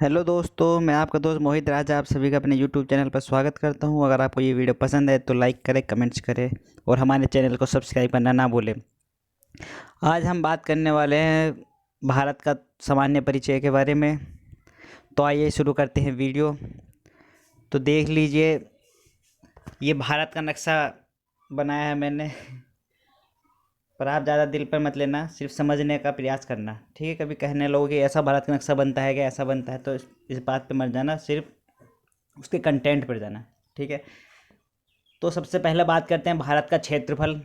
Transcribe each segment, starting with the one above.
Hello दोस्तों, मैं आपका दोस्त मोहित राज आप सभी का अपने यूट्यूब चैनल पर स्वागत करता हूं। अगर आपको ये वीडियो पसंद है तो लाइक करें, कमेंट्स करें और हमारे चैनल को सब्सक्राइब करना ना भूलें। आज हम बात करने वाले हैं भारत का सामान्य परिचय के बारे में। तो आइए शुरू करते हैं वीडियो। तो देख लीजिए, ये भारत का नक्शा बनाया है मैंने, पर आप ज़्यादा दिल पर मत लेना, सिर्फ समझने का प्रयास करना, ठीक है। कभी कहने लोगों कि ऐसा भारत का नक्शा बनता है कि ऐसा बनता है, तो इस बात पे मत जाना, सिर्फ उसके कंटेंट पर जाना, ठीक है। तो सबसे पहले बात करते हैं भारत का क्षेत्रफल।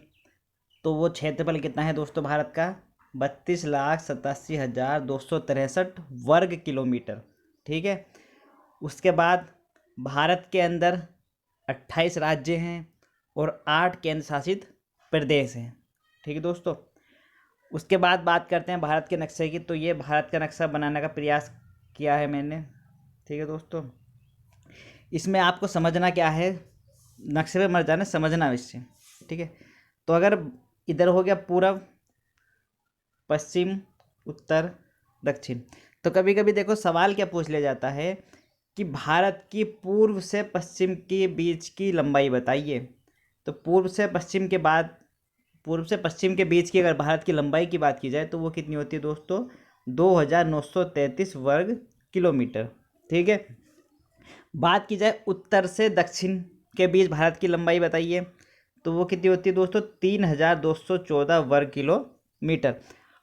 तो वो क्षेत्रफल कितना है दोस्तों भारत का? 32,87,263 वर्ग किलोमीटर, ठीक है। उसके बाद भारत के अंदर 28 राज्य हैं और 8 केंद्र शासित प्रदेश हैं, ठीक है दोस्तों। उसके बाद बात करते हैं भारत के नक्शे की। तो ये भारत का नक्शा बनाने का प्रयास किया है मैंने, ठीक है दोस्तों। इसमें आपको समझना क्या है, नक्शे पे मत जाना, समझना इससे, ठीक है। तो अगर इधर हो गया पूर्व, पश्चिम, उत्तर, दक्षिण, तो कभी कभी देखो सवाल क्या पूछ लिया जाता है कि भारत की पूर्व से पश्चिम के बीच की लंबाई बताइए। तो पूर्व से पश्चिम के बीच की अगर भारत की लंबाई की बात की जाए तो वो कितनी होती है दोस्तों? 2,933 वर्ग किलोमीटर, ठीक है। बात की जाए उत्तर से दक्षिण के बीच भारत की लंबाई बताइए, तो वो कितनी होती है दोस्तों? 3,214 वर्ग किलोमीटर।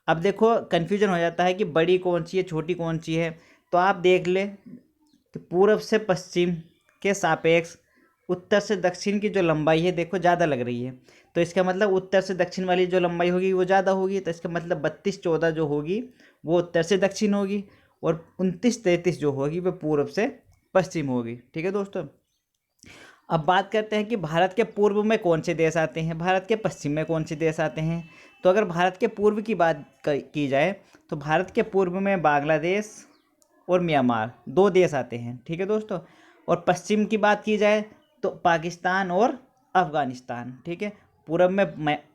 अब देखो कन्फ्यूजन हो जाता है कि बड़ी कौन सी है, छोटी कौन सी है। तो आप देख ले कि पूर्व से पश्चिम के सापेक्ष उत्तर से दक्षिण की जो लंबाई है देखो ज़्यादा लग रही है। तो इसका मतलब उत्तर से दक्षिण वाली जो लंबाई होगी वो ज़्यादा होगी। तो इसका मतलब 32-14 जो होगी वो उत्तर से दक्षिण होगी, और 29-33 जो होगी वो पूर्व से पश्चिम होगी, ठीक है दोस्तों। अब बात करते हैं कि भारत के पूर्व में कौन से देश आते हैं, भारत के पश्चिम में कौन से देश आते हैं। तो अगर भारत के पूर्व की बात की जाए तो भारत के पूर्व में बांग्लादेश और म्यांमार दो देश आते हैं, ठीक है दोस्तों। और पश्चिम की बात की जाए तो पाकिस्तान और अफ़गानिस्तान, ठीक है। पूर्व में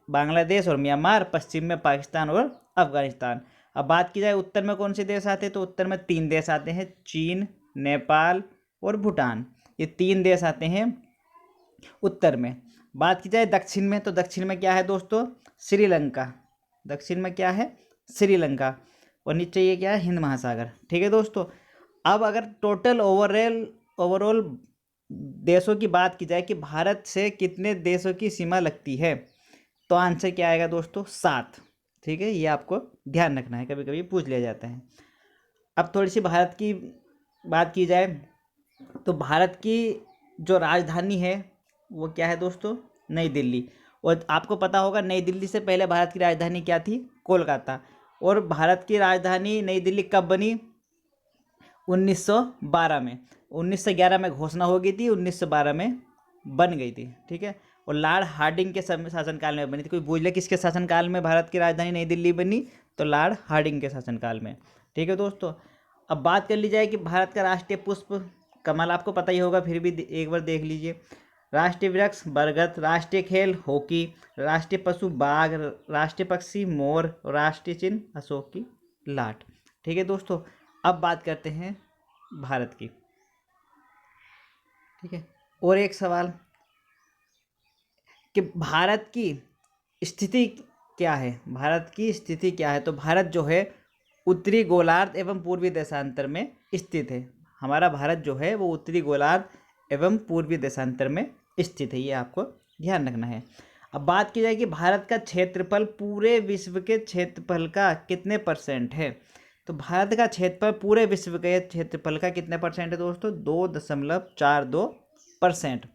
बांग्लादेश और म्यांमार, पश्चिम में पाकिस्तान और अफ़गानिस्तान। अब बात की जाए उत्तर में कौन से देश आते हैं, तो उत्तर में 3 देश आते हैं, चीन, नेपाल और भूटान। ये 3 देश आते हैं उत्तर में। बात की जाए दक्षिण में, तो दक्षिण में क्या है दोस्तों? श्रीलंका। दक्षिण में क्या है? श्रीलंका। और नीचे ये क्या है? हिंद महासागर, ठीक है दोस्तों। अब अगर टोटल ओवरऑल देशों की बात की जाए कि भारत से कितने देशों की सीमा लगती है, तो आंसर क्या आएगा दोस्तों? 7, ठीक है। ये आपको ध्यान रखना है, कभी कभी पूछ लिया जाता है। अब थोड़ी सी भारत की बात की जाए तो भारत की जो राजधानी है वो क्या है दोस्तों? नई दिल्ली। और आपको पता होगा नई दिल्ली से पहले भारत की राजधानी क्या थी? कोलकाता। और भारत की राजधानी नई दिल्ली कब बनी? 1912 में। 1911 में घोषणा हो गई थी, 1912 में बन गई थी, ठीक है। और लॉर्ड हार्डिंग के समय शासनकाल में बनी थी। कोई पूछ ले किसके शासनकाल में भारत की राजधानी नई दिल्ली बनी, तो लॉर्ड हार्डिंग के शासनकाल में, ठीक है दोस्तों। अब बात कर ली जाए कि भारत का राष्ट्रीय पुष्प कमल, आपको पता ही होगा, फिर भी एक बार देख लीजिए। राष्ट्रीय वृक्ष बरगद, राष्ट्रीय खेल हॉकी, राष्ट्रीय पशु बाघ, राष्ट्रीय पक्षी मोर, राष्ट्रीय चिन्ह अशोक की लाट, ठीक है दोस्तों। अब बात करते हैं भारत की, ठीक है। और एक सवाल कि भारत की स्थिति क्या है, भारत की स्थिति क्या है। तो भारत जो है उत्तरी गोलार्ध एवं पूर्वी देशांतर में स्थित है। हमारा भारत जो है वो उत्तरी गोलार्ध एवं पूर्वी देशांतर में स्थित है, ये आपको ध्यान रखना है। अब बात की जाए कि भारत का क्षेत्रफल पूरे विश्व के क्षेत्रफल का कितने % है। तो भारत का क्षेत्रफल पूरे विश्व के क्षेत्रफल का कितने % है दोस्तों? 2.42%,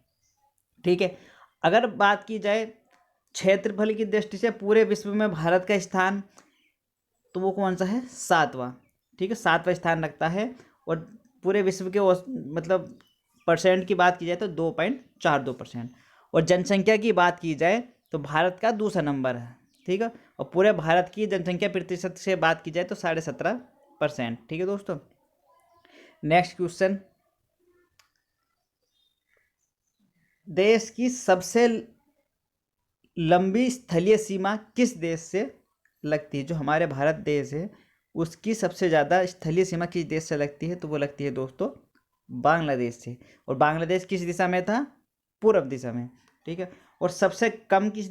ठीक है। अगर बात की जाए क्षेत्रफल की दृष्टि से पूरे विश्व में भारत का स्थान, तो वो कौन सा है? 7वां, ठीक है, 7वां स्थान रखता है। और पूरे विश्व के मतलब % की बात की जाए तो 2.42%। और जनसंख्या की बात की जाए तो भारत का दूसरा नंबर है, ठीक है। और पूरे भारत की जनसंख्या प्रतिशत से बात की जाए तो 17.5%, ठीक है दोस्तों। नेक्स्ट क्वेश्चन, देश की सबसे लंबी स्थलीय सीमा किस देश से लगती है? जो हमारे भारत देश है उसकी सबसे ज़्यादा स्थलीय सीमा किस देश से लगती है, तो वो लगती है दोस्तों बांग्लादेश से। और बांग्लादेश किस दिशा में था, पूर्व दिशा में, ठीक है। और सबसे कम किस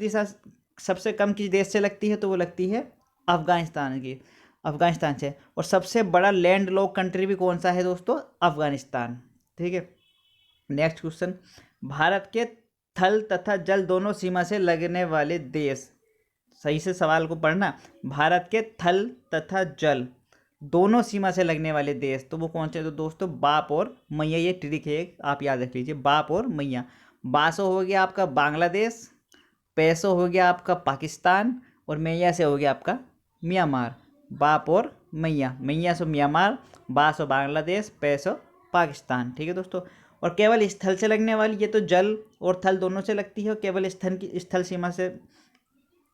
देश से लगती है, तो वो लगती है अफगानिस्तान से। और सबसे बड़ा लैंड लॉक कंट्री भी कौन सा है दोस्तों, अफगानिस्तान, ठीक है। नेक्स्ट क्वेश्चन, भारत के थल तथा जल दोनों सीमा से लगने वाले देश, सही से सवाल को पढ़ना, भारत के थल तथा जल दोनों सीमा से लगने वाले देश, तो वो कौन से, तो दोस्तों बाप और मैया, ये ट्रिक है आप याद रख लीजिए, बाप और मैया। बासो हो गया आपका बांग्लादेश, पैसो हो गया आपका पाकिस्तान, और मैया से हो गया आपका म्यांमार। बाप और मैया, मैया से म्यांमार, बासो बांग्लादेश, पैसो पाकिस्तान, ठीक है दोस्तों। और केवल स्थल से लगने वाली, ये तो जल और थल दोनों से लगती है, और केवल स्थल सीमा से,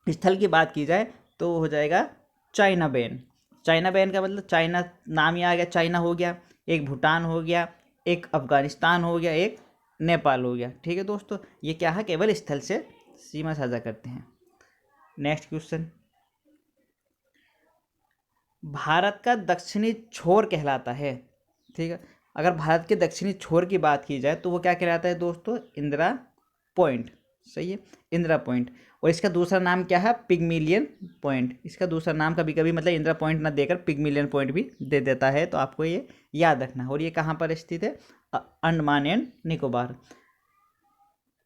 स्थल की बात की जाए तो हो जाएगा चाइना बैन। चाइना बैन का मतलब चाइना नाम ही आ गया, चाइना हो गया, एक भूटान हो गया, एक अफगानिस्तान हो गया, एक नेपाल हो गया, ठीक है दोस्तों। ये क्या है, केवल स्थल से सीमा साझा करते हैं। नेक्स्ट क्वेश्चन, भारत का दक्षिणी छोर कहलाता है, ठीक है। अगर भारत के दक्षिणी छोर की बात की जाए तो वो क्या कहलाता है दोस्तों, इंदिरा पॉइंट, सही है, इंदिरा पॉइंट। और इसका दूसरा नाम क्या है, पिगमिलियन पॉइंट। इसका दूसरा नाम कभी कभी मतलब इंदिरा पॉइंट ना देकर पिगमिलियन पॉइंट भी दे देता है, तो आपको ये याद रखना। और ये कहाँ पर स्थित है, अंडमान एंड निकोबार।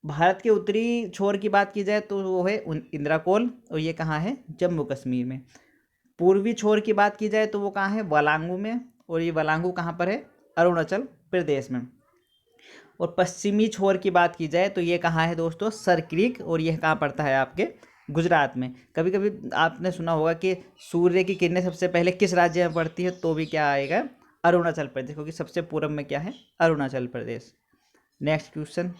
भारत के उत्तरी छोर की बात की जाए तो वो है इंदिरा कोल, और ये कहाँ है, जम्मू कश्मीर में। पूर्वी छोर की बात की जाए तो वो कहाँ है, वालांगू में, और ये वालांगू कहाँ पर है, अरुणाचल प्रदेश में। और पश्चिमी छोर की बात की जाए तो ये कहाँ है दोस्तों, सर क्रीक, और ये कहाँ पड़ता है आपके गुजरात में। कभी कभी आपने सुना होगा कि सूर्य की किरणें सबसे पहले किस राज्य में पड़ती है, तो भी क्या आएगा, अरुणाचल प्रदेश, क्योंकि सबसे पूर्व में क्या है, अरुणाचल प्रदेश। नेक्स्ट क्वेश्चन,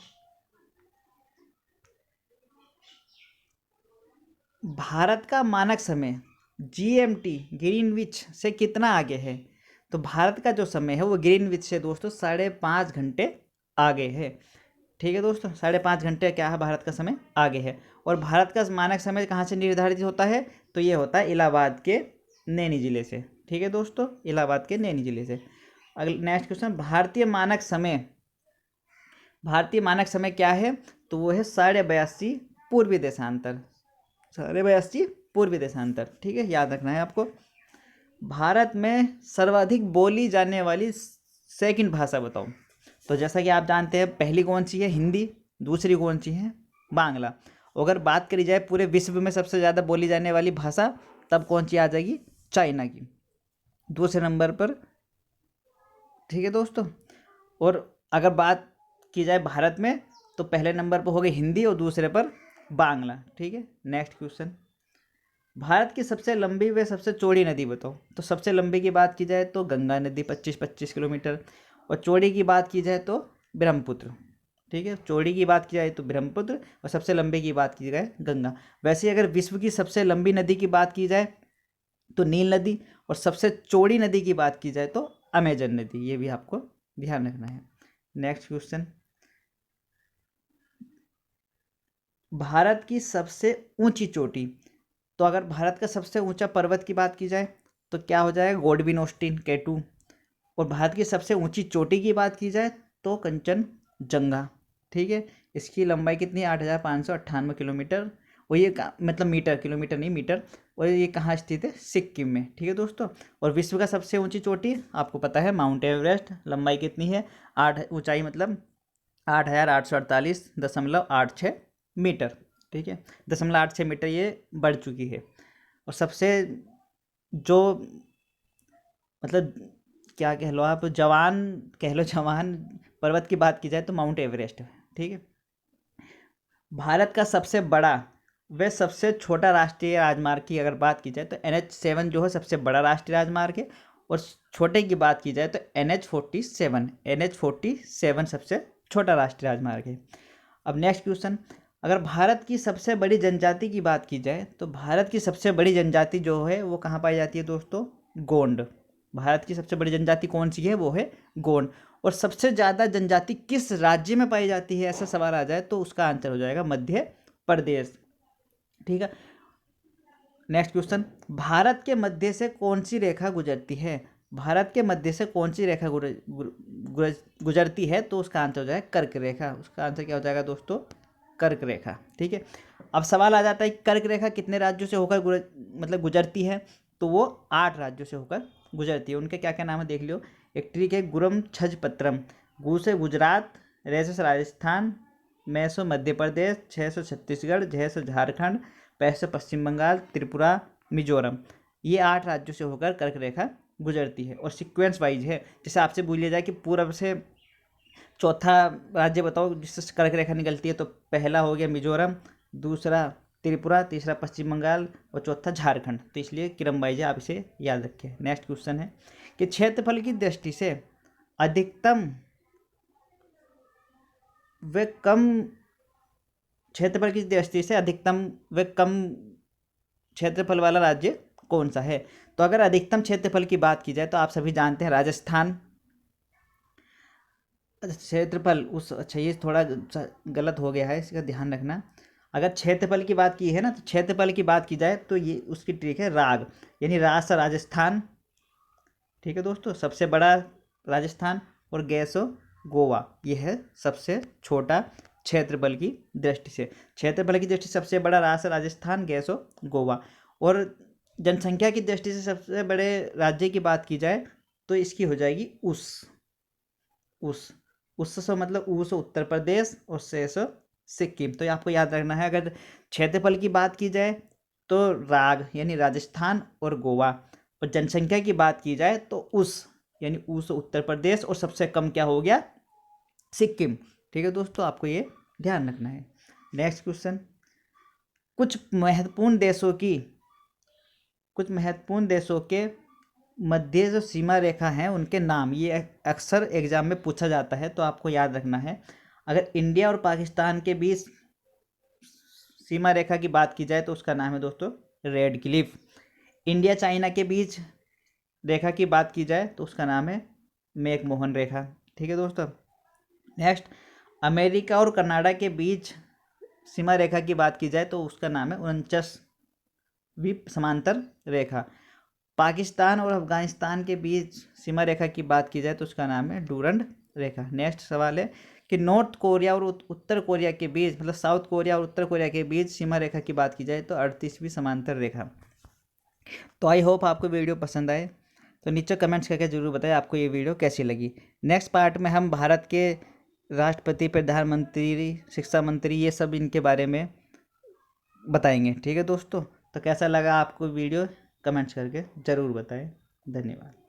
भारत का मानक समय जीएमटी ग्रीनविच से कितना आगे है, तो भारत का जो समय है वो ग्रीनविच से दोस्तों 5.5 घंटे आगे है, ठीक है दोस्तों। 5.5 घंटे क्या है, भारत का समय आगे है। और भारत का मानक समय कहाँ से निर्धारित होता है, तो ये होता है इलाहाबाद के नैनी जिले से, ठीक है दोस्तों, इलाहाबाद के नैनी जिले से। अगले नेक्स्ट क्वेश्चन, भारतीय मानक समय क्या है, तो वो है 82.5 पूर्वी देशांतर, 82.5 पूर्वी देशांतर, ठीक है, याद रखना है आपको। भारत में सर्वाधिक बोली जाने वाली सेकंड भाषा बताओ, तो जैसा कि आप जानते हैं पहली कौन सी है, हिंदी, दूसरी कौन सी है, बांग्ला। अगर बात करी जाए पूरे विश्व में सबसे ज़्यादा बोली जाने वाली भाषा, तब कौन सी आ जाएगी, चाइना की, दूसरे नंबर पर, ठीक है दोस्तों। और अगर बात की जाए भारत में तो पहले नंबर पर हो गई हिंदी और दूसरे पर बांग्ला, ठीक है। नेक्स्ट क्वेश्चन, भारत की सबसे लंबी व सबसे चौड़ी नदी बताओ, तो सबसे लंबी की बात की जाए तो गंगा नदी 25 किलोमीटर, और चौड़ी की बात की जाए तो ब्रह्मपुत्र, ठीक है। चौड़ी की बात की जाए तो ब्रह्मपुत्र, और सबसे लंबी की बात की जाए गंगा। वैसे अगर विश्व की सबसे लंबी नदी की बात की जाए तो नील नदी, और सबसे चौड़ी नदी की बात की जाए तो अमेजन नदी, ये भी आपको ध्यान रखना है। नेक्स्ट क्वेश्चन, भारत की सबसे ऊंची चोटी, तो अगर भारत का सबसे ऊंचा पर्वत की बात की जाए तो क्या हो जाएगा, गोडविनोस्टिन K2। और भारत की सबसे ऊंची चोटी की बात की जाए तो कंचनजंगा, ठीक है। इसकी लंबाई कितनी है, 8,598 किलोमीटर, और ये मतलब मीटर, किलोमीटर नहीं मीटर। और ये कहाँ स्थित है, सिक्किम में, ठीक है दोस्तों। और विश्व का सबसे ऊंची चोटी आपको पता है, माउंट एवरेस्ट। लंबाई कितनी है, ऊंचाई मतलब 8,848.86 मीटर, ठीक है, 0.86 मीटर ये बढ़ चुकी है। और सबसे जो मतलब क्या कह लो आप, जवान पर्वत की बात की जाए तो माउंट एवरेस्ट है, ठीक है। भारत का सबसे बड़ा व सबसे छोटा राष्ट्रीय राजमार्ग की अगर बात की जाए तो NH7 जो है सबसे बड़ा राष्ट्रीय राजमार्ग है, और छोटे की बात की जाए तो NH47 सबसे छोटा राष्ट्रीय राजमार्ग है। अब नेक्स्ट क्वेश्चन, अगर भारत की सबसे बड़ी जनजाति की बात की जाए तो भारत की सबसे बड़ी जनजाति जो है वो कहाँ पाई जाती है दोस्तों, गोंड। भारत की सबसे बड़ी जनजाति कौन सी है, वो है गोंड। और सबसे ज़्यादा जनजाति किस राज्य में पाई जाती है, ऐसा सवाल आ जाए तो उसका आंसर हो जाएगा मध्य प्रदेश, ठीक है। नेक्स्ट क्वेश्चन, भारत के मध्य से कौन सी रेखा गुजरती है? भारत के मध्य से कौन सी रेखा गुजरती है? तो उसका आंसर हो जाएगा कर्क रेखा। उसका आंसर क्या हो जाएगा दोस्तों? कर्क रेखा। ठीक है, अब सवाल आ जाता है कर्क रेखा कितने राज्यों से होकर मतलब गुजरती है? तो वो 8 राज्यों से होकर गुजरती है। उनके क्या क्या नाम है देख लो। एक ट्रिक है गुरम छज पत्रम। गु से गुजरात, रे से राजस्थान, मैं से मध्य प्रदेश, छः से छत्तीसगढ़, झ से झारखंड, पै से पश्चिम बंगाल, त्रिपुरा, मिजोरम। ये 8 राज्यों से होकर कर्क रेखा गुजरती है और सीक्वेंस वाइज है। जैसे आपसे पूछ लिया जाए कि पूरब से चौथा राज्य बताओ जिससे कर्क रेखा निकलती है, तो पहला हो गया मिजोरम, दूसरा त्रिपुरा, तीसरा पश्चिम बंगाल और चौथा झारखंड। तो इसलिए क्रम वाइज आप इसे याद रखें। नेक्स्ट क्वेश्चन है कि क्षेत्रफल की दृष्टि से अधिकतम व कम क्षेत्रफल की दृष्टि से अधिकतम व कम क्षेत्रफल वाला राज्य कौन सा है? तो अगर अधिकतम क्षेत्रफल की बात की जाए तो आप सभी जानते हैं राजस्थान। क्षेत्रफल उस अच्छा ये थोड़ा गलत हो गया है, इसका ध्यान रखना। अगर क्षेत्रफल की बात की है ना, तो क्षेत्रफल की बात की जाए तो ये उसकी ट्रिक है राग, यानी राज सा राजस्थान। ठीक है दोस्तों, सबसे बड़ा राजस्थान और गैसो गोवा, ये है सबसे छोटा क्षेत्रफल की दृष्टि से। क्षेत्रफल की दृष्टि से सबसे बड़ा राज्य राजस्थान, गैसो गोवा। और जनसंख्या की दृष्टि से सबसे बड़े राज्य की बात की जाए तो इसकी हो जाएगी उस से मतलब ऊ से उत्तर प्रदेश और से सिक्किम। तो ये आपको याद रखना है। अगर क्षेत्रफल की बात की जाए तो राग यानी राजस्थान और गोवा, और जनसंख्या की बात की जाए तो उस यानी ऊ से उत्तर प्रदेश और सबसे कम क्या हो गया? सिक्किम। ठीक है दोस्तों, आपको ये ध्यान रखना है। नेक्स्ट क्वेश्चन, कुछ महत्वपूर्ण देशों के मध्य जो सीमा रेखा है उनके नाम, ये अक्सर एग्जाम में पूछा जाता है, तो आपको याद रखना है। अगर इंडिया और पाकिस्तान के बीच सीमा रेखा की बात की जाए तो उसका नाम है दोस्तों रेड क्लिफ। इंडिया चाइना के बीच रेखा की बात की जाए तो उसका नाम है मैकमोहन रेखा। ठीक है दोस्तों, नेक्स्ट, अमेरिका और कनाडा के बीच सीमा रेखा की बात की जाए तो उसका नाम है 49वीं समांतर रेखा। पाकिस्तान और अफगानिस्तान के बीच सीमा रेखा की बात की जाए तो उसका नाम है डूरंड रेखा। नेक्स्ट सवाल है कि नॉर्थ कोरिया और उत्तर कोरिया के बीच, मतलब साउथ कोरिया और उत्तर कोरिया के बीच सीमा रेखा की बात की जाए तो 38वीं समांतर रेखा। तो आई होप आपको वीडियो पसंद आए, तो नीचे कमेंट्स करके जरूर बताएं आपको ये वीडियो कैसी लगी। नेक्स्ट पार्ट में हम भारत के राष्ट्रपति, प्रधानमंत्री, शिक्षा मंत्री, ये सब इनके बारे में बताएंगे। ठीक है दोस्तों, तो कैसा लगा आपको वीडियो कमेंट्स करके ज़रूर बताएं। धन्यवाद।